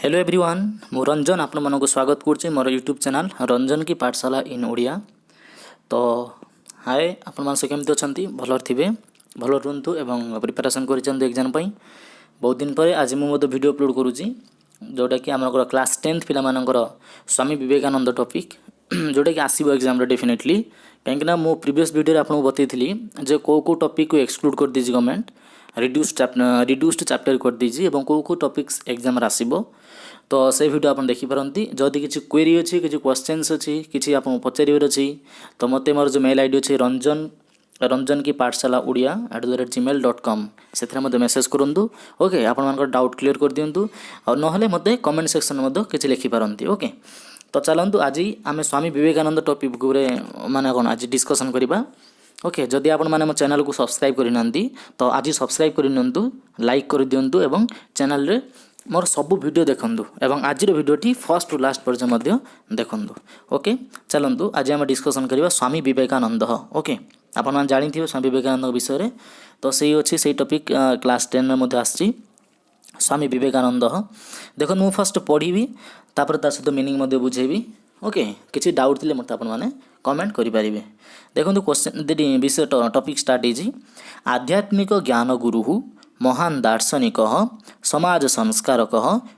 Hello everyone मु रंजन आपण मानक स्वागत करुच्चे मोर यूट्यूब चैनल रंजन की पाठशाला इन ओडिया। तो हाय आपण मान से केमती अछंती भल थिबे भल रुहतु एवं प्रिपरेशन करिसंती एग्जाम पई। बहुत दिन पर आज मु मोद वीडियो अपलोड करूची जोटा कि आमर क्लास 10th पिला मानकर स्वामी विवेकानंद टॉपिक जोटा कि आसीबो एग्जाम रे डेफिनेटली कहीं मो प्रीवियस वीडियो आपको बतईली जे को टॉपिक को एक्सक्लूड कर दीजिए गवर्नमेंट रिड्यूस्ड चैप्टर कर दीजिए और को टॉपिक्स एग्जाम आसो। तो से वीडियो आप देखिपारती जदि किसी क्वेरी अच्छी किसी क्वेश्चंस अच्छी किसी आप पचार अच्छी तो मत मोर जो मेल आईडी अच्छी रंजन की पाठशाला उड़िया @gmail.com से मत मेसेज करूँ। ओके आप डाउट क्लीयर कर दिंतु और नहले मत कमेंट सेक्शन में किसी लिखिपारती। ओके तो चलतु आज आम स्वामी विवेकानंद टॉपिक माने कौन आज डिस्कसन करवा। ओके जदि आपण माने मो चैनल को सब्सक्राइब करना तो आज सब्सक्राइब कर लाइक कर दिंतु एवं चैनल रे मोर सबू वीडियो देखंतु एवं आज वीडियोटी फर्स्ट टू लास्ट पर्यंत देखंतु। ओके चलतु आज आम डिस्कसन करवा स्वामी विवेकानंद। ओके आपण जानी स्वामी विवेकानंद विषय रे तो सही अच्छी से टॉपिक क्लास 10 में आसी स्वामी विवेकानंद। देखो मु फर्स्ट पढ़ी तापर ता सहित मीनिंग बुझेबी। ओके किसी डाउट थी मत आपने कमेंट करें। देखो क्वेश्चन विषय टॉपिक स्टार्ट है आध्यात्मिक ज्ञान गुरु महान दार्शनिक समाज संस्कारक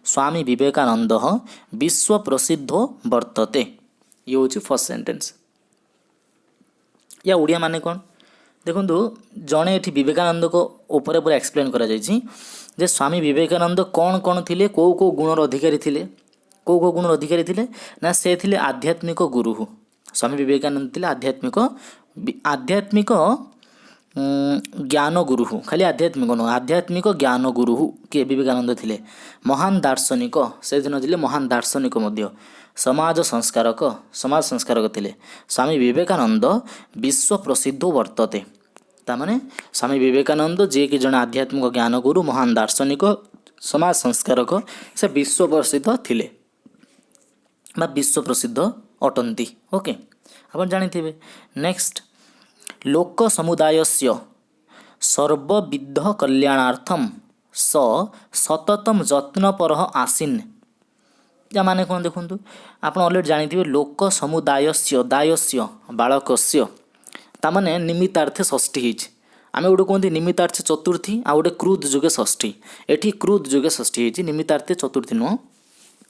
स्वामी विवेकानंद विश्व प्रसिद्ध वर्तते। ये हूँ फर्स्ट सेंटेंस या ओडिया माने कौन देखो जड़े ये विवेकानंद को ऊपर पूरा एक्सप्लेन करा जे स्वामी विवेकानंद कौन कौन थिले को गुणर अधिकारी थिले को गुणर अधिकारी थिले ना से थिले आध्यात्मिक गुरु। स्वामी विवेकानंद थिले आध्यात्मिक ज्ञान गुरु खाली आध्यात्मिक न आध्यात्मिक ज्ञान गुरु किए विवेकानंद थिले। महान दार्शनिक से दिन थिले महान दार्शनिक मध्य समाज संस्कारक थिले। स्वामी विवेकानंद विश्व प्रसिद्ध वर्तते तामाने स्वामी विवेकानंद जे कि जन आध्यात्मिक ज्ञान गुरु महान दार्शनिक समाज संस्कारक से विश्व प्रसिद्ध थिले बा विश्व प्रसिद्ध अटंती। ओके आप जानी नेक्स्ट लोक समुदायस्य सर्वविध कल्याणार्थम स सततम जत्नपर आसीन। या माने कौन देखु आप अलरेडी जानी लोक समुदायस्य दायस्य बालकस्य तामाने निमित्तार्थे षष्ठी आम गोटे कहते निमित्तार्थे चतुर्थी आ गोटे क्रुद जुगे षष्ठी एठी क्रुद जुगे षष्ठी निमित्तार्थे चतुर्थी नुह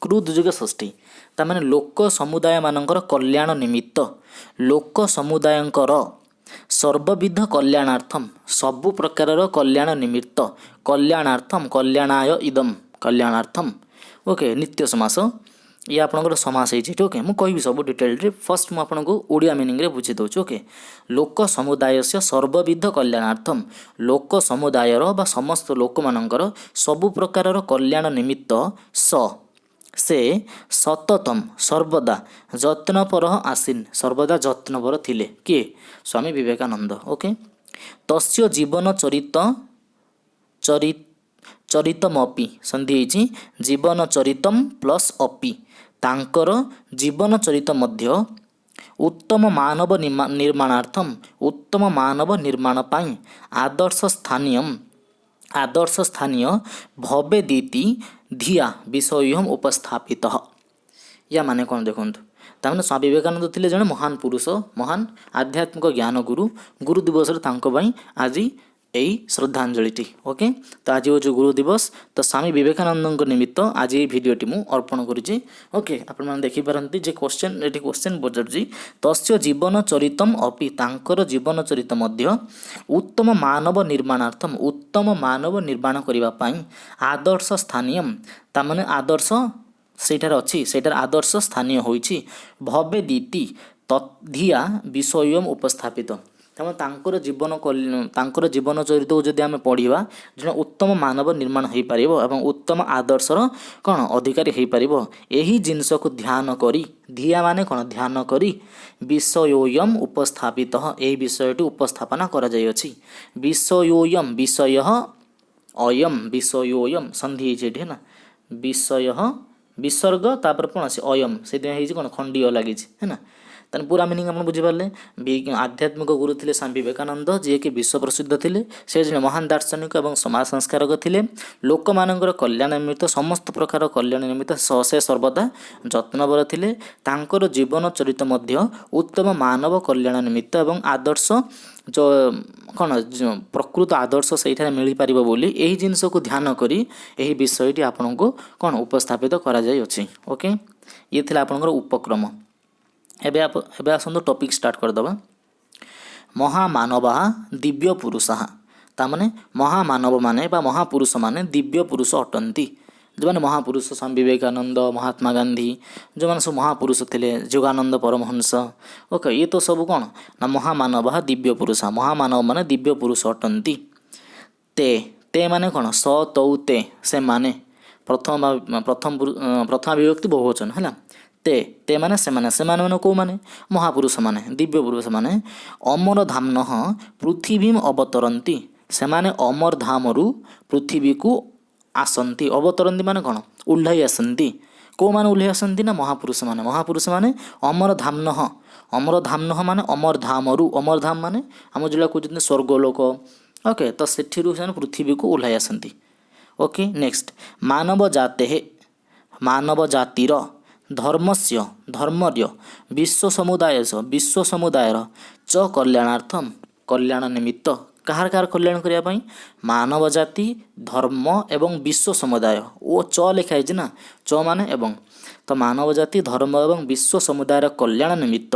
क्रुद जुगे षष्ठी तामाने लोक समुदाय मानकर कल्याण निमित्त लोक समुदायंकर सर्वविध कल्याणार्थम सबु प्रकार कल्याण निमित्त कल्याणार्थम कल्याणाय इदम कल्याणार्थम। ओके नित्य समास ये आपनकर समास है। ओके मु कहि सब डिटेल रे फर्स्ट मु आपनको ओडिया मीनिंग रे बुझे दउछु। ओके लोक समुदाय से सर्वविध कल्याणार्थम लोक समुदायर बा समस्त लोक मानकर सबु प्रकार कल्याण निमित्त से सततम सर्वदा जत्नपर आसीन सर्वदा जत्नपर थिले किए स्वामी विवेकानंद। ओके तस्य जीवन चरितमपि संधि जीवन चरितम प्लस अपि तांकर जीवन चरित मध्य उत्तम मानव निर्माणार्थम उत्तम मानव निर्माण पाई आदर्श स्थानीय भवेदीति धिया विषय उपस्थापित। या माने कौन देखो ताने स्वामी विवेकानंद थिले जने महान पुरुष महान आध्यात्मिक ज्ञान गुरु दिवस आज यही श्रद्धांजलि। ओके तो आज हूँ गुरु दिवस तो स्वामी विवेकानंद निमित्त आज ये भिडटी मु अर्पण करुँची। ओके आपन देखिपारती जे क्वेश्चन ये क्वेश्चन पचार तस्य जीवन चरितम अपि तांकर जीवन चरित मध्य उत्तम मानव निर्माणार्थम उत्तम मानव निर्माण करने आदर्श स्थानीय तामाने आदर्श सेठार अच्छी सेठार आदर्श स्थानीय होइछि भवेदीति तद्धिया विषय उपस्थापित तांकर जीवन चरित को जदि आम पढ़ा जो उत्तम मानव निर्माण हो पार एवं उत्तम आदर्शर कौन अधिकारी हो पार यही जिनस को ध्यान करी धिया माने कौन ध्यान करी विषयोयम उपस्थापित यही विषयटी उपस्थापना करा जाय अछि। विषयोयम विषय अयम विषयोयम संधि है ना विषय विसर्ग तापर कौन आसी अयम से कौन खंडीय लगी है ना ତାହେଲେ ପୁରା ମିନିଂ ଆପଣ ବୁଝିପାରିଲେ। ଆଧ୍ୟାତ୍ମିକ ଗୁରୁ ଥିଲେ ସ୍ୱାମୀ ବିବେକାନନ୍ଦ, ଯିଏକି ବିଶ୍ୱ ପ୍ରସିଦ୍ଧ ଥିଲେ। ସେ ଜଣେ ମହାନ ଦାର୍ଶନିକ ଏବଂ ସମାଜ ସଂସ୍କାରକ ଥିଲେ। ଲୋକମାନଙ୍କର କଲ୍ୟାଣ ନିମିତ୍ତ, ସମସ୍ତ ପ୍ରକାର କଲ୍ୟାଣ ନିମିତ୍ତ ସେ ସର୍ବଦା ଯତ୍ନବର ଥିଲେ। ତାଙ୍କର ଜୀବନ ଚରିତ ମଧ୍ୟ ଉତ୍ତମ ମାନବ କଲ୍ୟାଣ ନିମିତ୍ତ ଏବଂ ଆଦର୍ଶ କ'ଣ ପ୍ରକୃତ ଆଦର୍ଶ ସେଇଠାରେ ମିଳିପାରିବ ବୋଲି ଏହି ଜିନିଷକୁ ଧ୍ୟାନ କରି ଏହି ବିଷୟଟି ଆପଣଙ୍କୁ କ'ଣ ଉପସ୍ଥାପିତ କରାଯାଇଅଛି। ଓକେ, ଇଏ ଥିଲା ଆପଣଙ୍କର ଉପକ୍ରମ। ଏବେ ଆସନ୍ତୁ ଟପିକ୍ ଷ୍ଟାର୍ଟ କରିଦେବା। ମହାମାନବାଃ ଦିବ୍ୟ ପୁରୁଷାଃ, ତାମାନେ ମହାମାନବମାନେ ବା ମହାପୁରୁଷମାନେ ଦିବ୍ୟ ପୁରୁଷ ଅଟନ୍ତି। ଯେଉଁମାନେ ମହାପୁରୁଷ, ସ୍ୱାମୀ ବିବେକାନନ୍ଦ, ମହାତ୍ମା ଗାନ୍ଧୀ, ଯେଉଁମାନେ ସବୁ ମହାପୁରୁଷ ଥିଲେ, ଯୋଗାନନ୍ଦ ପରମହଂସ। ଓକେ, ଇଏ ତ ସବୁ କ'ଣ ନା ମହାମାନବାଃ ଦିବ୍ୟ ପୁରୁଷ, ମହାମାନବ ମାନେ ଦିବ୍ୟ ପୁରୁଷ ଅଟନ୍ତି। ତେ ମାନେ କ'ଣ ସ ତୌ ତେ, ସେମାନେ ପ୍ରଥମ ବିଭକ୍ତି ବହୁବଚନ ହେଲା। ତେ ମାନେ ସେମାନେ ମାନେ କେଉଁମାନେ? ମହାପୁରୁଷ ମାନେ, ଦିବ୍ୟ ପୁରୁଷ ମାନେ। ଅମର ଧାମ୍ନଃ ପୃଥିବୀମ୍ ଅବତରନ୍ତି, ସେମାନେ ଅମର ଧାମରୁ ପୃଥିବୀକୁ ଆସନ୍ତି। ଅବତରନ୍ତି ମାନେ କ'ଣ? ଓହ୍ଲାଇ ଆସନ୍ତି। କେଉଁମାନେ ଓହ୍ଲାଇ ଆସନ୍ତି? ନା ମହାପୁରୁଷ ମାନେ। ମହାପୁରୁଷ ମାନେ ଅମର ଧାମ୍ନଃ, ଅମର ଧାମ୍ନଃ ମାନେ ଅମର ଧାମରୁ, ଅମର ଧାମ ମାନେ ଆମର ଯେଉଁଟା କହୁଛନ୍ତି ସ୍ୱର୍ଗଲୋକ। ଓକେ, ତ ସେଠିରୁ ସେମାନେ ପୃଥିବୀକୁ ଓହ୍ଲାଇ ଆସନ୍ତି। ଓକେ, ନେକ୍ସଟ ମାନବ ଜାତେଃ, ମାନବ ଜାତିର ଧର୍ମସ୍ୟ, ଧର୍ମର୍ୟ ବିଶ୍ୱ ସମୁଦାୟର ଚ କଲ୍ୟାଣାର୍ଥମ୍, କଲ୍ୟାଣ ନିମିତ୍ତ। କାହାର କଲ୍ୟାଣ କରିବା ପାଇଁ? ମାନବ ଜାତି, ଧର୍ମ ଏବଂ ବିଶ୍ୱ ସମୁଦାୟ। ଓ ଚ ଲେଖା ହେଇଛି ନା, ଚ ମାନେ ଏବଂ। ତ ମାନବ ଜାତି, ଧର୍ମ ଏବଂ ବିଶ୍ୱ ସମୁଦାୟର କଲ୍ୟାଣ ନିମିତ୍ତ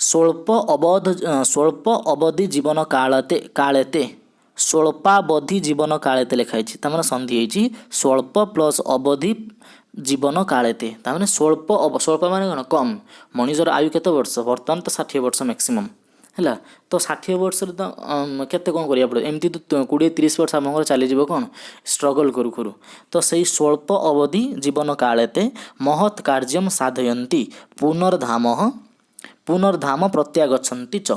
ସ୍ୱଳ୍ପ ଅବଧି ଜୀବନ କାଳେତେ, ସ୍ୱଳ୍ପାବଧି ଜୀବନ କାଳେତେ ଲେଖା ହେଇଛି। ତାମାନେ ସନ୍ଧି ହେଇଛି ସ୍ୱଳ୍ପ ପ୍ଲସ୍ ଅବଧି ଜୀବନ କାଳେତେ। ତାମାନେ ସ୍ୱଳ୍ପ ମାନେ କ'ଣ? କମ୍। ମଣିଷର ଆୟୁ କେତେ ବର୍ଷ? ବର୍ତ୍ତମାନ ତ 60 ବର୍ଷ ମ୍ୟାକ୍ସିମମ୍ ହେଲା। ତ 60 ବର୍ଷରେ ତ କେତେ କ'ଣ କରିବାକୁ ପଡ଼ିବ? ଏମିତି ତ 20-30 ବର୍ଷ ଆପଣଙ୍କର ଚାଲିଯିବ କ'ଣ ଷ୍ଟ୍ରଗଲ୍ କରୁ କରୁ। ତ ସେଇ ସ୍ୱଳ୍ପ ଅବଧି ଜୀବନ କାଳେତେ ମହତ୍ କାର୍ଯ୍ୟମ୍ ସାଧୟନ୍ତି ପୁନର୍ଧାମ ପ୍ରତ୍ୟାଗଚ୍ଛନ୍ତି ଚ।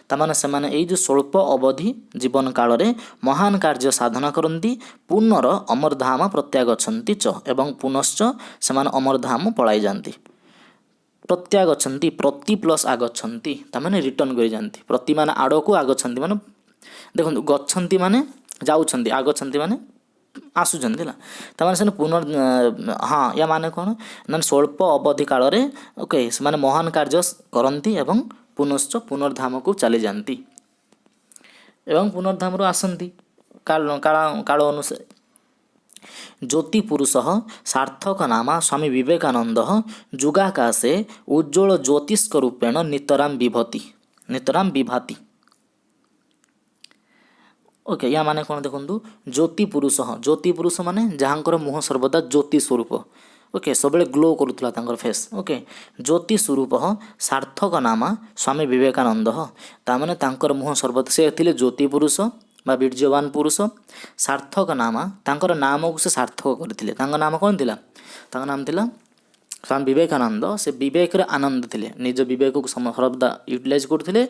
ତାମାନେ ସେମାନେ ଏଇ ଯେଉଁ ସ୍ୱଳ୍ପ ଅବଧି ଜୀବନ କାଳରେ ମହାନ କାର୍ଯ୍ୟ ସାଧନା କରନ୍ତି, ପୁନର ଅମରଧାମ ପ୍ରତ୍ୟାଗଚ୍ଛନ୍ତି ଚ, ଏବଂ ପୁନଶ୍ଚ ସେମାନେ ଅମରଧାମ ପଳାଇ ଯାଆନ୍ତି। ପ୍ରତ୍ୟାଗଚ୍ଛନ୍ତି, ପ୍ରତି ପ୍ଲସ୍ ଆଗଚ୍ଛନ୍ତି, ତାମାନେ ରିଟର୍ଣ୍ଣ କରିଯାଆନ୍ତି। ପ୍ରତି ମାନେ ଆଡ଼କୁ, ଆଗଚ୍ଛନ୍ତି ମାନେ ଦେଖନ୍ତୁ, ଗଚ୍ଛନ୍ତି ମାନେ ଯାଉଛନ୍ତି, ଆଗଚ୍ଛନ୍ତି ମାନେ ଆସୁଛନ୍ତି ହେଲା। ତାମାନେ ସେମାନେ ୟା ମାନେ କ'ଣ ନା ସ୍ୱଳ୍ପ ଅବଧି କାଳରେ ଓକେ ସେମାନେ ମହାନ କାର୍ଯ୍ୟ କରନ୍ତି ଏବଂ ପୁନଶ୍ଚ ପୁନର୍ଧାମକୁ ଚାଲିଯାଆନ୍ତି ଏବଂ ପୁନର୍ଧାମରୁ ଆସନ୍ତି କାଳ ଅନୁସାରେ। ଜ୍ୟୋତି ପୁରୁଷ ସାର୍ଥକ ନାମା ସ୍ୱାମୀ ବିବେକାନନ୍ଦ ଯୁଗାକାଶେ ଉଜ୍ଜ୍ୱଳ ଜ୍ୟୋତିଷ୍କ ରୂପେଣ ନିତରାମ ବିଭାତି। ଓକେ, ୟା ମାନେ କ'ଣ ଦେଖନ୍ତୁ, ଜ୍ୟୋତି ପୁରୁଷ ମାନେ ଯାହାଙ୍କର ମୁହଁ ସର୍ବଦା ଜ୍ୟୋତି ସ୍ୱରୂପ। ଓକେ, ସବୁବେଳେ ଗ୍ଲୋ କରୁଥିଲା ତାଙ୍କର ଫେସ୍। ଓକେ, ଜ୍ୟୋତି ସ୍ୱରୂପ ସାର୍ଥକ ନାମା ସ୍ୱାମୀ ବିବେକାନନ୍ଦ, ତାମାନେ ତାଙ୍କର ମୁହଁ ସର୍ବଦା, ସେ ଥିଲେ ଜ୍ୟୋତି ପୁରୁଷ ବା ବୀର୍ଯ୍ୟବାନ ପୁରୁଷ। ସାର୍ଥକ ନାମା, ତାଙ୍କର ନାମକୁ ସେ ସାର୍ଥକ କରିଥିଲେ। ତାଙ୍କ ନାମ କ'ଣ ଥିଲା? ତାଙ୍କ ନାମ ଥିଲା ସ୍ୱାମୀ ବିବେକାନନ୍ଦ। ସେ ବିବେକରେ ଆନନ୍ଦ ଥିଲେ, ନିଜ ବିବେକକୁ ସର୍ବଦା ୟୁଟିଲାଇଜ୍ କରୁଥିଲେ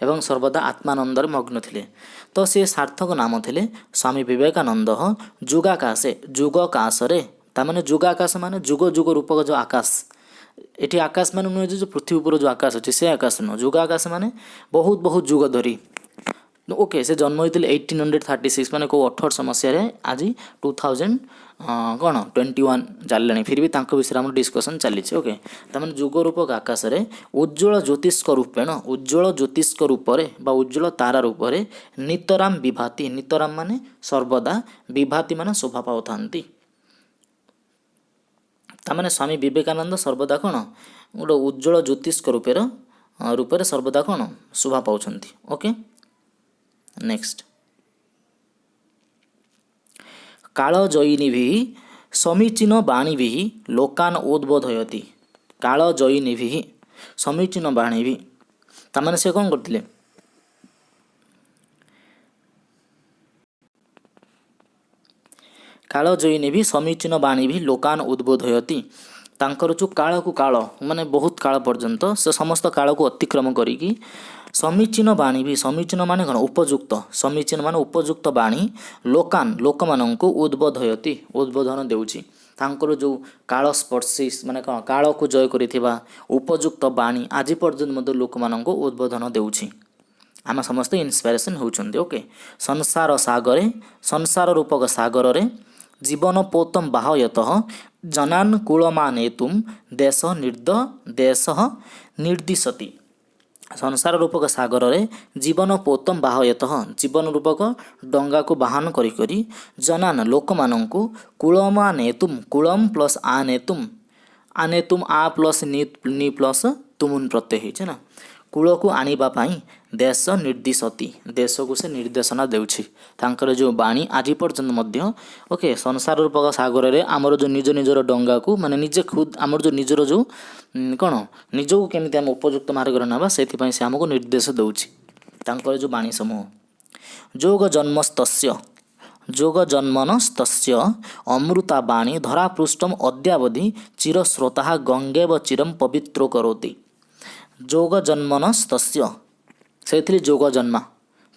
ଏବଂ ସର୍ବଦା ଆତ୍ମାନନ୍ଦରେ ମଗ୍ନ ଥିଲେ। ତ ସେ ସାର୍ଥକ ନାମ ଥିଲେ ସ୍ୱାମୀ ବିବେକାନନ୍ଦ ଯୁଗକାଶରେ। ତାମାନେ ଯୁଗାକାଶ ମାନେ ଯୁଗ ରୂପକ ଯେଉଁ ଆକାଶ। ଏଠି ଆକାଶ ମାନେ ନୁହେଁ ଯେଉଁ ପୃଥିବୀ ଉପରେ ଯେଉଁ ଆକାଶ ଅଛି ସେ ଆକାଶ ନୁହେଁ। ଯୁଗାକାଶ ମାନେ ବହୁତ ଯୁଗ ଧରି। ଓକେ, ସେ ଜନ୍ମ ହୋଇଥିଲେ 1836 ମାନେ କେଉଁ 1800 ମସିହାରେ। ଆଜି 2021 ଚାଲିଲାଣି, ଫିର୍ ବି ତାଙ୍କ ବିଷୟରେ ଆମର ଡିସ୍କସନ୍ ଚାଲିଛି। ଓକେ, ତାମାନେ ଯୁଗ ରୂପକ ଆକାଶରେ ଉଜ୍ଜ୍ୱଳ ଜ୍ୟୋତିଷ୍କ ରୂପରେ ବା ଉଜ୍ଜ୍ୱଳ ତାରା ରୂପରେ ନିତରାମ ବିଭାତି। ନିତରାମ ମାନେ ସର୍ବଦା, ବିଭାତି ମାନେ ଶୋଭା ପାଉଥାନ୍ତି। ତାମାନେ ସ୍ୱାମୀ ବିବେକାନନ୍ଦ ସର୍ବଦା କ'ଣ ଗୋଟେ ଉଜ୍ଜ୍ୱଳ ଜ୍ୟୋତିଷ୍କ ରୂପରେ ସର୍ବଦା କ'ଣ ଶୋଭା ପାଉଛନ୍ତି। Okay, next କାଳଜୟିନୀଭିଃ ସମୀଚୀନ ବାଣୀଭିଃ ଲୋକାନ୍ ଉଦ୍ବୋଧୟତି। କାଳଜୟିନୀଭିଃ ସମୀଚୀନ ବାଣୀଭିଃ, ତାମାନେ ସେ କ'ଣ କରିଥିଲେ? କାଳଜୟିନୀଭିଃ ସମୀଚୀନ ବାଣୀଭିଃ ଲୋକାନ୍ ଉଦ୍ବୋଧୟତି। ତାଙ୍କର ଯେଉଁ କାଳକୁ କାଳ ମାନେ ବହୁତ କାଳ ପର୍ଯ୍ୟନ୍ତ ସେ ସମସ୍ତ କାଳକୁ ଅତିକ୍ରମ କରିକି समीचीन बाणी भी समीचीन माने कौन उपयुक्त समीचीन माने उपयुक्त बाणी लोकान लोक माननकु उद्बोधयति उद्बोधन देउछि तांकर जो काल स्पर्शी माने कौन काल को जय करिथिबा उपयुक्त बाणी आज पर्यंत मध्य लोक माननकु उद्बोधन देउछि आम समस्ते इन्स्पिरेसन होउछन्ते ओके संसार रूपक सागर रे जीवन पोतम बाहयत जनान कूलमानेतुम देश निर्दिशति संसार रूपक सागर रे जीवन पोतम बाहयत जीवन रूपक डंगा को बाहन करी करी जनान लोक माननकु कूलमानेतुम कूलम प्लस आनेतुम आ प्लस नी प्लस तुमुन प्रत्यय है ना कूल को आनिबा पाई देश निर्दिशति देश को से निर्देशना देउछि तांकर जो बाणी आज पर्यंत मध्य ओके संसार रूपक सागर रे आमर जो निज निजर डंगा को माने निजे खुद आमर जो निजर जो कौन निज को केमिति हम उपयुक्त मार्ग नबा सेथि पई से हमको निर्देश दउछि तांकर जो बाणी समूह जोग जन्मनस्तस्य अमृता बाणी धरा पृष्ठम अद्यावधि चिरस्रोता गंगेव चिरम पवित्रो करोति जोग जन्मनस्तस्य से जोग जन्मा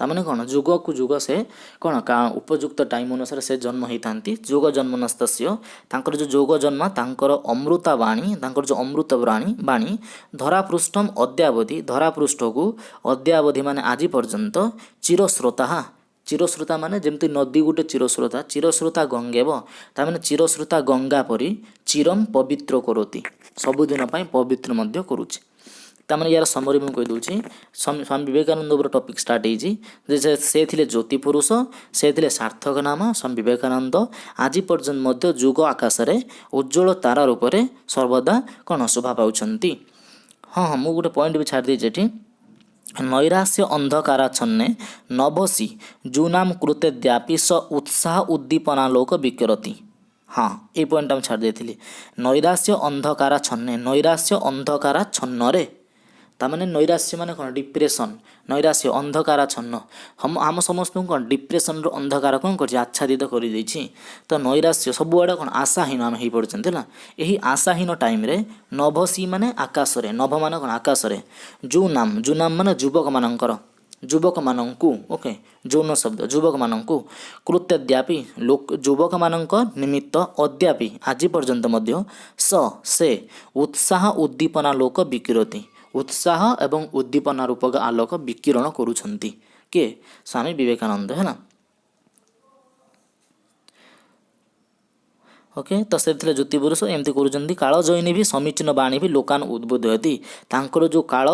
तामाने कौन जुग को जुग से कौन का उपयुक्त टाइम अनुसार से जन्म होता जोग जन्मनस्तस्य तांकर जो जोग जन्मा तांकर अमृता बाणी तांकर जो अमृत बाणी धरापृष्ठम अद्यावधि धरापृष्ठ को अद्यावधि माने आज पर्यंत चिरस्रोता माने जमती नदी गोटे चिरस्रोता गंगेव तामाने चिरस्रोता गंगा परी चिरम पवित्र करोति सबुदिन पाई पवित्र मध्य करुछि तामाने यार समरी मुझे कहीदे स्वामी विवेकानंद टॉपिक स्टार्ट होती से थिले ज्योति पुरुष से थिले सार्थक नाम स्वामी विवेकानंद आज पर्यंत मध्य जुग आकाश रे उज्ज्वल तारा रूप से सर्वदा कौन शोभा पाउछंती हाँ मुझे गोटे पॉइंट भी छाड़ देछि नैराश्य अंधकाराच्छन्ने नभसी जूनाम कृते द्यापी स उत्साह उद्दीपनालोक विकरति हाँ ये पॉइंट हम छाड़ देथिली नैराश्य अंधकाराच्छन्न रे तामाने नैराश्य माने कौन डिप्रेशन नैराश्य अंधकाराच्छन्न हम समस्त कौन डिप्रेशन अंधकार कौन कर आच्छादित कर तो नैराश्य सबुआड़े कौन आशाहीन आम हो पड़ते ना यही आशाहीन टाइम रे नभसी माने आकाश रे नभ माने कौन आकाश रे जूनाम माने युवक मानंकु ओके जौन शब्द युवक मानंकु कृत्यद्यापि लोक युवक मानंक निमित्त अद्यापि आज पर्यंत मध्य से उत्साह उद्दीपना लोक विकिरति उत्साह एवं उद्दीपना रूपक आलोक विकिरण करुछंती के स्वामी विवेकानंद है ना ओके तो से ज्योति पुरुष एमती करुँच काल जयिनी भी समीचीन बाणी भी लोकान उद्बोधयती तांकर जो काल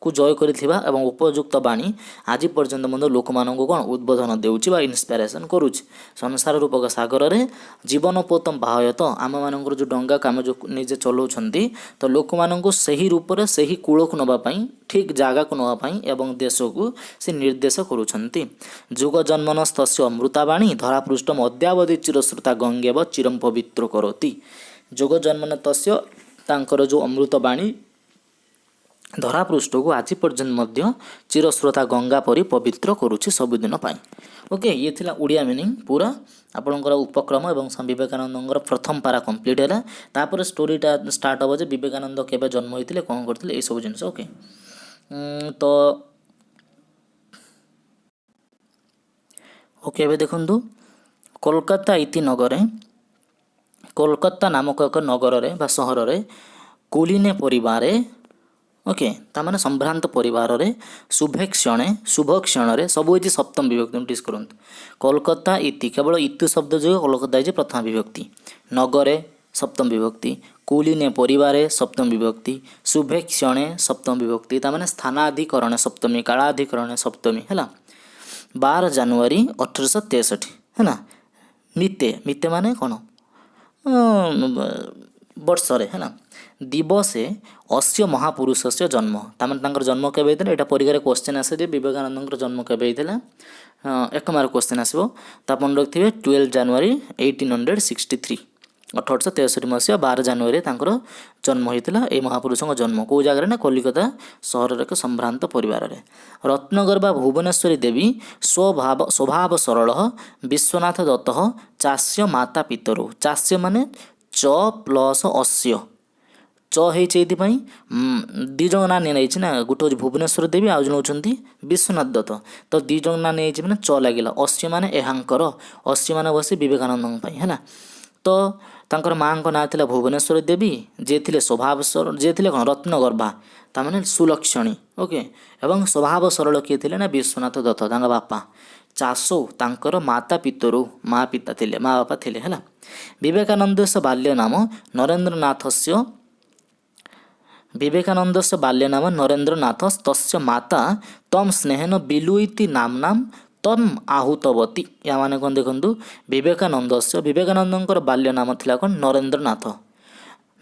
को जय करिथिबा एवं उपयुक्त बाणी आज पर्यंत मध्य लोक मानक कौन उद्बोधन देउछि बा इन्स्पिरेशन करुछि संसार रूपक सागर रे जीवन पोतम बाहयत आम मानकर जो डंगा काम जो निजे चलाउछंती तो लोक मानक सही रूप से सही कूल को नबा पई ठीक जगह को नबा पई एवं देश को से निर्देश करुछंती जुग जन्मनस्तस्य अमृताबाणी धरापृष्ठम अद्यावधि चिरश्रुता गंगेव चिरम पवित्र करोति जोग जन्मन तस्य तांकर जो अमृत बाणी धरापृष्ठ को आज पर्यंत मध्य चिरस्रोता गंगा परी पवित्र करुछि सबुदिन पाई ओके ये थिला उड़िया मीनिंग पूरा आपणकर उपक्रम एवं स्वामी विवेकानंद प्रथम पारा कंप्लीट है तापर स्टोरीटा स्टार्ट हम जे विवेकानंद केबे जन्म होइतिले कोन करथिले ए सब जिंस ओके तो ओके एबे देखंतु कोलकाता इति नगरे कोलकाता नामक एक नगर रे बा सहर रे कुलीने परिवार ओके तामाने संभ्रांत परिवार रे शुभ क्षण रे सब ये सप्तम विभक्ति नोटिस करंतु कोलकाता इति केवल इतु शब्द जो कोलकाता है प्रथम विभक्ति नगरे सप्तम विभक्ति कुलीने परिवार सप्तम विभक्ति शुभे क्षणे सप्तम विभक्ति तामाने स्थानाधिकरण सप्तमी कालाधिकरण सप्तमी है 12 जनवरी 1863 है ना मिते माने कौन वर्ष है ना दिवसे अस्य महापुरुष से जन्म तार जन्म केवे होता है परीक्षा क्वेश्चन आसे विवेकानंद जन्म केवे होता 1 मार्क क्वेश्चन आसो तापन रखिए 12 जनवरी 1863 1863 मसीहा 12 जनवरी जन्म होता है महापुरुषों जन्म कौ जगह ना कलिकता सहर एक संभ्रांत परिवार रे रत्नगर्भा भुवनेश्वरी देवी स्वभाव सरल विश्वनाथ दत्त चाष्य माता पितरौ चाष्य माने च प्लस अस्य च ହେଇଛି ଏଇଥିପାଇଁ ଦୁଇ ଜଣ ନାଁ ନିଆଯାଇଛି ନା, ଗୋଟେ ହେଉଛି ଭୁବନେଶ୍ୱର ଦେବୀ ଆଉ ଜଣେ ହେଉଛନ୍ତି ବିଶ୍ୱନାଥ ଦତ୍ତ। ତ ଦୁଇ ଜଣ ନାଁ ନିଆଯାଇଛି ମାନେ च ଲାଗିଲା। ଅଶ୍ୟ ମାନେ ଏହାଙ୍କର, ଅଶ୍ୟ ମାନେ ବସି ବିବେକାନନ୍ଦଙ୍କ ପାଇଁ ହେଲା। ତ ତାଙ୍କର ମାଆଙ୍କ ନାଁ ଥିଲା ଭୁବନେଶ୍ୱର ଦେବୀ, ଯିଏ ଥିଲେ ସ୍ୱଭାବ ଯିଏ ଥିଲେ କ'ଣ ରତ୍ନଗର୍ଭା, ତାମାନେ ସୁଲକ୍ଷଣୀ। ଓକେ, ଏବଂ ସ୍ୱଭାବ ସରଳ କିଏ ଥିଲେ ନା ବିଶ୍ୱନାଥ ଦତ୍ତ ତାଙ୍କ ବାପା। ଚାଷୋ ତାଙ୍କର ମାତା ପିତରୁ, ମା ପିତା ଥିଲେ, ମା ବାପା ଥିଲେ ହେଲା। ବିବେକାନନ୍ଦସ୍ୟ ବାଲ୍ୟ ନାମ ନରେନ୍ଦ୍ରନାଥସ୍ୟ, ବିବେକାନନ୍ଦସ୍ୟ ବାଲ୍ୟ ନାମ ନରେନ୍ଦ୍ରନାଥ, ତସ୍ୟ ମାତା ତମ୍ ସ୍ନେହେନ ବିଲୁ ଇତି ନାମ୍ନାମ୍ ତମ୍ ଆହୁତବତୀ। ୟା ମାନେ କ'ଣ ଦେଖନ୍ତୁ, ବିବେକାନନ୍ଦସ୍ୟ, ବିବେକାନନ୍ଦଙ୍କର ବାଲ୍ୟ ନାମ ଥିଲା କ'ଣ ନରେନ୍ଦ୍ରନାଥ,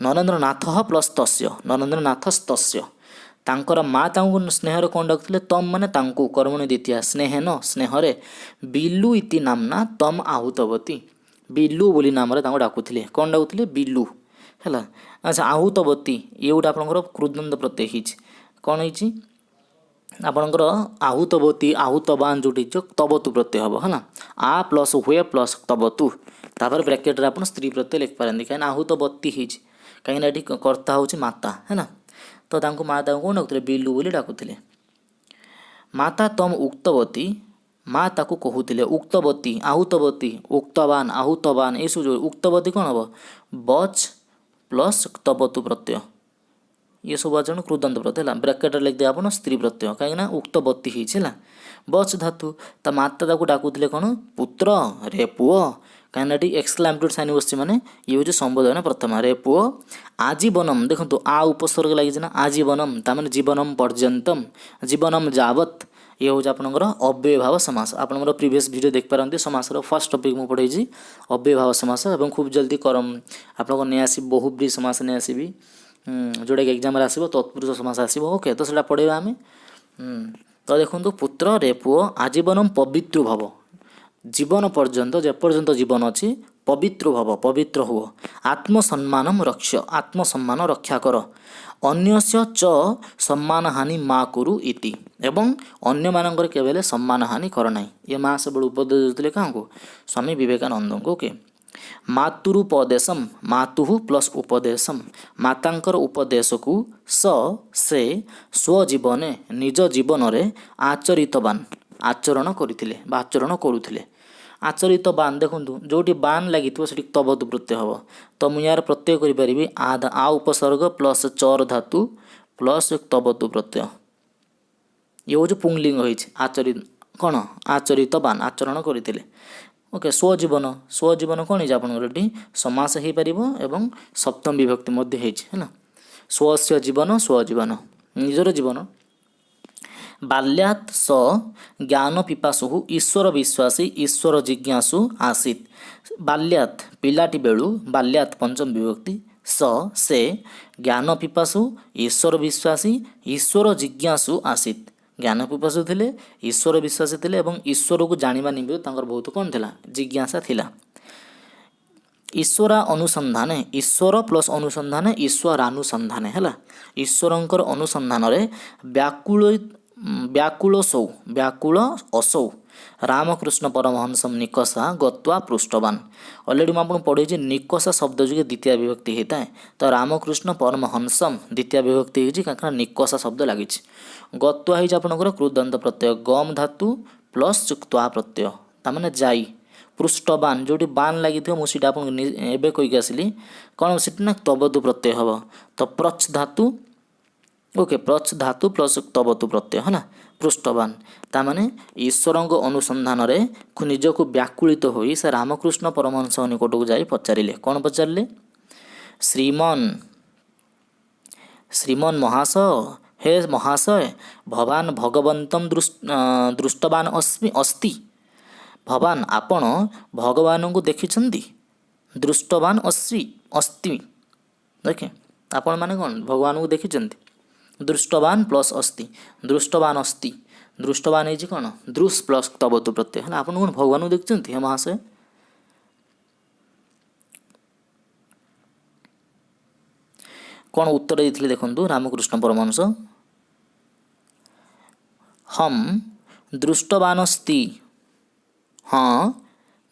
ନରେନ୍ଦ୍ରନାଥ ପ୍ଲସ୍ ତସ୍ୟ, ନରେନ୍ଦ୍ରନାଥସ୍ ତସ୍ୟ। ତାଙ୍କର ମା ତାଙ୍କୁ ସ୍ନେହରେ କ'ଣ ଡାକୁଥିଲେ, ତମ୍ ମାନେ ତାଙ୍କୁ, କର୍ମଣି ଦ୍ୱିତୀୟା, ସ୍ନେହେନ ସ୍ନେହରେ, ବିଲୁ ଇତି ନାମ୍ନା ତମ୍ ଆହୁତବତୀ, ବିଲୁ ବୋଲି ନାମରେ ତାଙ୍କୁ ଡାକୁଥିଲେ। କ'ଣ ଡାକୁଥିଲେ, ବିଲୁ ହେଲା। ଆଚ୍ଛା, ଆହୁତବତୀ ଇଏ ଗୋଟେ ଆପଣଙ୍କର କୃଦନ୍ତ ପ୍ରତ୍ୟୟ ହେଇଛି। କ'ଣ ହେଇଛି ଆପଣଙ୍କର ଆହୁତବତୀ, ଆହୁତବାନ ଯେଉଁଠି ତବତୁ ପ୍ରତ୍ୟୟ ହେବ ହେଲା। ଆ ପ୍ଲସ୍ ହୁଏ ପ୍ଲସ୍ ତବତୁ, ତାପରେ ବ୍ରାକେଟରେ ଆପଣ ସ୍ତ୍ରୀ ପ୍ରତ୍ୟୟ ଲେଖିପାରନ୍ତି, କାହିଁକିନା ଆହୁତବତୀ ହେଇଛି, କାହିଁକିନା ଏଠି କର୍ତ୍ତା ହେଉଛି ମାତା ହେଲା। ତ ତାଙ୍କୁ ମା ତାଙ୍କୁ କ'ଣ ଡାକୁଥିଲେ, ବିଲୁ ବୋଲି ଡାକୁଥିଲେ। ମାତା ତମ୍ ଉକ୍ତବତୀ, ମା ତାକୁ କହୁଥିଲେ, ଉକ୍ତବତୀ, ଆହୁତବତୀ, ଉକ୍ତବାନ, ଆହୁତବାନ, ଏସବୁ ଯେଉଁ ଉକ୍ତବତୀ କ'ଣ ହେବ, ବଚ୍ ପ୍ଲସ୍ ତବତୁ ପ୍ରତ୍ୟୟ, ये सब आज कृदंत प्रत्यय है। ब्राकेट लिखिदे आप स्त्री प्रत्यय, कहीं उक्तवती होती है बच धातु। ता माता ताको डाकुले कौन, पुत्र रे पुओ, कहीं एक्सक्लामेटरी साइन बस मैंने ये हूँ संबोधन प्रथम, रे पुओ आजीवनम। देखो आ उपसर्ग लगी ना, आजीवनम तार जीवनम पर्यंतम, जीवनम जावत, ये हूँ आपंकर अव्ययभाव समास। आपंकर प्रीवियस वीडियो देख पारती, समासर फर्स्ट टॉपिक मुझे पढ़ाई अव्ययभाव समास, और खूब जल्दी करम आप नहीं आस बहुब्री समास नहीं आसबि, जोटा कि एग्जाम आसो तत्पुरुष समास आसो। ओके, तो सेटा पढ़ेगा आम। तो देखो पुत्र रे पुओ आजीवनम पवित्र भव, जीवन पर्यंत जेपर्यंत जीवन अच्छी पवित्र भव, पवित्र हुओ। आत्मसम्मानम रक्ष, आत्मसम्मान रक्षा कर। अन्यस्य च सम्मान हानि मा कुरु इति, एवं अन्य मानकर केवल सम्मान हानि कर ना। ये माँ सब उपदेश देते क्या, स्वामी विवेकानंद को। ओके, मातुरुपदेशम, मातुः प्लस उपदेशम, मातांकर उपदेश को स से स्वजीवने निज जीवन रे आचरितवान, आचरण करथिले बा आचरण करुथिले। आचरितवान देखु जोटी बान लगी से तबतु प्रत्यय हम, तो मुझे यार प्रत्यय करी आ उपसर्ग प्लस चर धातु प्लस तबतु प्रत्यय, ये हूँ पुंगलिंग होती आचरित कौन, आचरितवान आचरण करथिले। ओके, स्वजीवन, स्वजीवन कौन है आपंकर समास हो पार एवं सप्तम विभक्ति है। स्वस्य जीवन, स्वजीवन निजर जीवन। बाल्यात् स ज्ञान पिपासु ईश्वर विश्वासी ईश्वर जिज्ञासु आसीत्। बाल्यात् पिलाटी बेलू, बाल्यात् पंचम विभक्ति, स से ज्ञान पिपासु ईश्वर विश्वासी ईश्वर जिज्ञासु आसीत्। ज्ञान पिपासु थे, ईश्वर विश्वासी थे, और ईश्वर को जाना निमित्त बहुत कौन था, जिज्ञासा थिला। ईश्वर अनुसंधान, ईश्वर प्लस अनुसंधान ईश्वरानुसंधान है। ईश्वरंकर अनुसंधान रे व्याकुलसौ, व्याकुल असौ रामकृष्ण परमहंसम निकषा गत्वा पृष्ठवान। अलरेडी मुझे पढ़े निकषा शब्द जो द्वितीय विभक्ति होता है, तो रामकृष्ण परमहंसम द्वितीय विभक्ति होती कहीं निकषा शब्द लगी। गत्वा है आपंकर कृदंत प्रत्यय, गम धातु प्लस त्वा प्रत्यय, ताने जाई। पृष्ठवान जो बान लगी मुझे आपको कहीकि आसली कौन से ना तबतु प्रत्यय हम, तो प्रच धातु। ओके, प्रच धातु प्लस तबतु प्रत्यय है ना, पृष्ठवान ताने ईश्वर अनुसंधान रे निजक व्याकुलित हो से रामकृष्ण परमहंस निकट को जाई पचारे। कौन पचारे, श्रीमन श्रीमन महाशय, हे महाशय भवान भगवंतम दृष्टवान अस्ति, भवान आपण भगवान को देखिछन्ति, दृष्टवान अस्ति। देखे आपण माने कौन, भगवान को देखिछन्ति, दृष्टवान प्लस अस्ति, दृष्टवान अस्ति, दृष्टवान है कौन, दृश प्लस तबतु प्रत्यय है। आपण कौन भगवान को देखिछन्ति, हे महाशय। कौन उत्तर देते देखो रामकृष्ण परमहंस, हम दृष्टवानस्ति, हाँ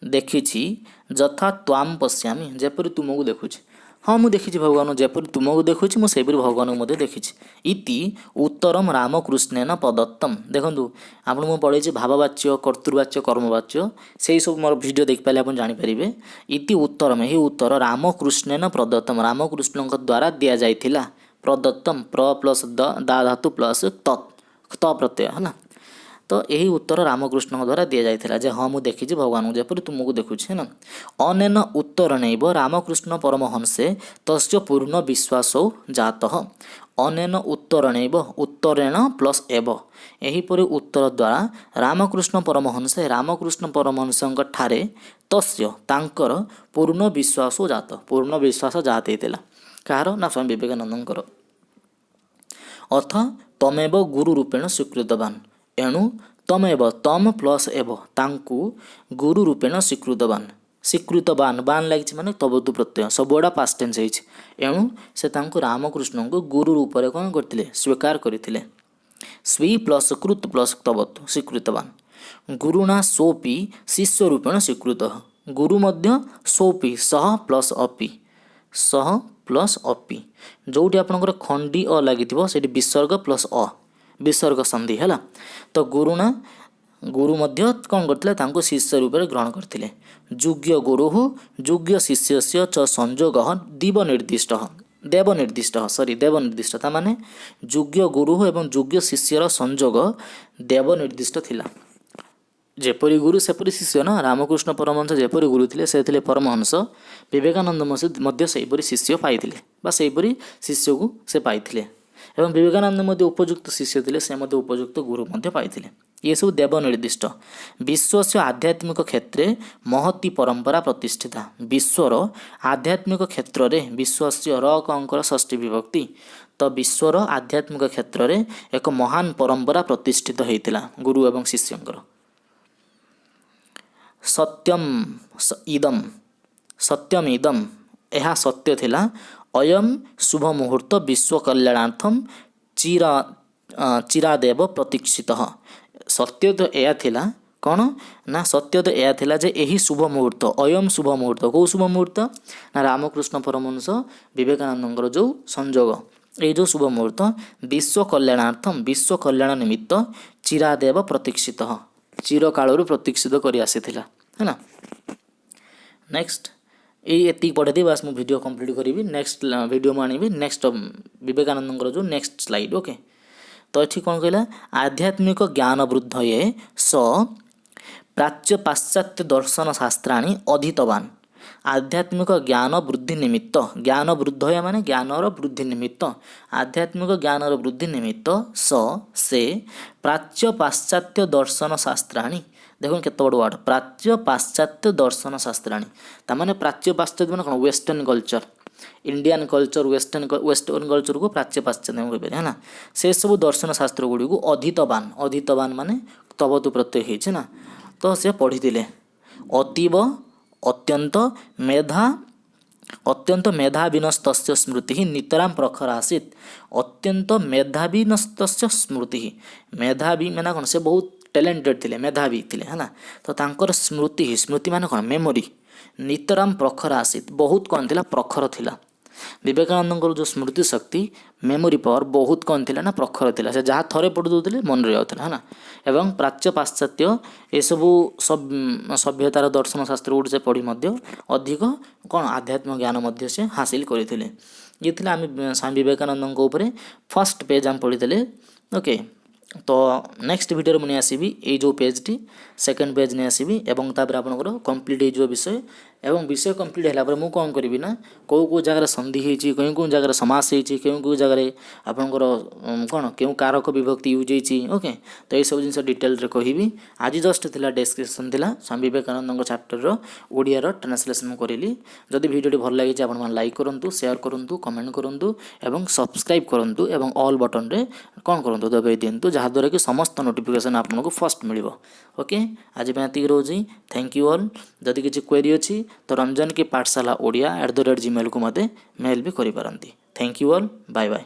देखी, यथा त्वाम पश्यामि, जेपरी तुमको देखुची। हाँ मुझे देखी भगवान जपरी तुमको देखुची मुझे भगवान को देखी इति उत्तरम रामकृष्णेन प्रदत्तम। देखो आपको मुझे पढ़े भाववाच्य कर्तृवाच्य कर्मवाच्य से सब मोर वीडियो देखिपारे आप जानीपारे। इति उत्तरम यही उत्तर रामकृष्णेन प्रदत्तम रामकृष्ण द्वारा दि जाइथिला। प्रदत्तम प्र प्लस द दा धातु प्लस त प्रत्यय है। तो यही उत्तर रामकृष्ण द्वारा दि जाइथिला जे हाँ मुझे देखी भगवान को जपरी तुमको देखुची है ना। अनेन उत्तर नैव रामकृष्ण परमहंसे तस्य पूर्ण विश्वास जातः। अनेन उत्तर नैव उत्तरेण प्लस एव यहीपरि उत्तर द्वारा रामकृष्ण परमहंस ठारे तस्य तांकर पूर्ण विश्वास जात पूर्ण विश्वास जात होता कହାର ना स्वामी विवेकानंदଙ୍କର। अथ तमेव गुरु रूपेण स्वीकृतवान एणु तमेव तम प्लस एव तांकु गुरु रूपेण स्वीकृतवान बान लगी माने तबतु प्रत्यय सबुआड़ा पास्ट टेंस होइछि। एणु से तांकु रामकृष्ण को गुरु रूप में कौन करथिले स्वीकार करथिले। स्वी प्लस कृत प्लस तबतु स्वीकृतवान। गुरुणा सोपि शिष्य रूपेण स्वीकृत गुरु मध्य सोपि सह प्लस अपि जोटी आपनकर खंडी अ लागिथिबो सेठी विसर्ग प्लस अ विसर्ग संधि है। तो गुरुणा गुरु मध्य कौन करथिले तांको शिष्य रूप में ग्रहण करथिले। जुग्य गुरु जुग्य शिष्यस्य च संजोग देवनिर्दिष्ट तामाने जुग्य गुरु एवं जुग्य शिष्यर संजोग देवनिर्दिष्ट थिला। जेपरी गुरु सेपरी शिष्य ना रामकृष्ण परमहंस जेपरी गुरु थिले से थिले परमहंस विवेकानंद मध्य सेपरी शिष्य पाइथिले बा सेपरी शिष्य को से पाइथिले एवं विवेकानंद मध्य उपयुक्त शिष्य थिले से मध्य उपयुक्त गुरु मध्य पाइथिले। ये सब देवनिर्दिष्ट। विश्वस्य आध्यात्मिक क्षेत्रे महती परंपरा प्रतिष्ठिता। विश्वर आध्यात्मिक क्षेत्र में विश्वस्य र अंकर षष्ठी विभक्ति तो विश्वर आध्यात्मिक क्षेत्र में एक महान परंपरा प्रतिष्ठित होता गुरु एवं शिष्यंकर। सत्यम इदम यह सत्य थिला। अयम शुभ मुहूर्त विश्व कल्याणार्थम चिरादेव प्रतीक्षित। सत्य तो यह थिला कौन ना सत्य तो यह थिला जे यही शुभ मुहूर्त अयम शुभ मुहूर्त कौ शुभ मुहूर्त ना रामकृष्ण परमहंस विवेकानंद जो संजोग ये जो शुभ मुहूर्त विश्व कल्याणार्थम विश्व कल्याण निमित्त चिरादेव प्रतीक्षित चिर काल प्रतीक्षित कर आसीथिला है ना। नेक्स्ट ये पढ़े दी बस मु वीडियो कंप्लीट करी। नेक्स्ट वीडियो में आनी नेक्स्ट विवेकानंद जो नेक्स्ट स्लाइड ओके। तो ये कौन कहला आध्यात्मिक ज्ञान वृद्धये स प्राच्य पाश्चात्य दर्शन शास्त्राणि अधीतवान। आध्यात्मिक ज्ञान वृद्धि निमित्त ज्ञान वृद्धय माने ज्ञानर वृद्धि निमित्त आध्यात्मिक ज्ञानर वृद्धि निमित्त से प्राच्य पाश्चात्य दर्शन शास्त्राणि देखो केत बड़ वार्ड प्राच्य पाश्चात्य दर्शन शास्त्राणि तामाने प्राच्य पाश्चात्य माने कौन western culture Indian culture western culture को प्राच्य पाश्चात्य है ना। से सब दर्शन शास्त्र गुड़ी को अधीतवान माने तबतु प्रत्यय होइछे ना। तो से पढ़ी अतीव अत्यंत मेधाविनस्तस्य स्मृति नितराम प्रखर आसीत। अत्यंत मेधाविनस्तस्य स्मृति मेधावी मैंने कौन से बहुत टैलेंटेड थिले मेधावी थिले है ना। तो तांकर स्मृति माने कौन मेमोरी नितराम प्रखर आसीत बहुत कौन थिला प्रखर थिला। विवेकानंद जो स्मृति शक्ति मेमोरी पावर बहुत कौन थिला ना प्रखर थिला। से जहाँ थरे पढ़ी दौले मन रही जाता है ना। एवं प्राच्य पाश्चात्य ये सबू सभ्यतार दर्शन शास्त्र गुड़ से पढ़ी अधिक कौन आध्यात्मिक ज्ञान मध्य से हासिल करते। ये थिला आम स्वामी विवेकानंद ऊपर फर्स्ट पेज आम पढ़ी ओके। तो नेक्स्ट वीडियो मुझे आसबि ये जो पेज टी सेकेंड पेज नहीं आसबि एवं तापर आपनकर कंप्लीट हो विषय एवं विषय कंप्लीट है मुझे कौन करी ना कौ जगह संधि होती कौ जगह समास होती कौ जगह आपंकर कौन क्यों कारक विभक्ति यूज होती ओके। तो ये सब जिन डिटेल कहि आज जस्ट थिला डिस्क्रिप्शन थिला स्वामी विवेकानंद चैप्टर ओडिया ट्रांसलेशन करी। जदि वीडियो भल लगी आप लाइक करूँ शेयर करूँ कमेंट करूँ एवं सब्सक्राइब करूँ एवं ऑल बटन रे कौन करूँ दबाई दिंतु जहाँद्वारा कि समस्त नोटिफिकेशन आपको फर्स्ट मिल ओके। आज ये रोज थैंक यू ऑल। जदि किसी क्वेरी अच्छी तो रंजन की पाठशाला ओडिया @gmail को मते मेल भी करी पारंती। Thank you all bye bye.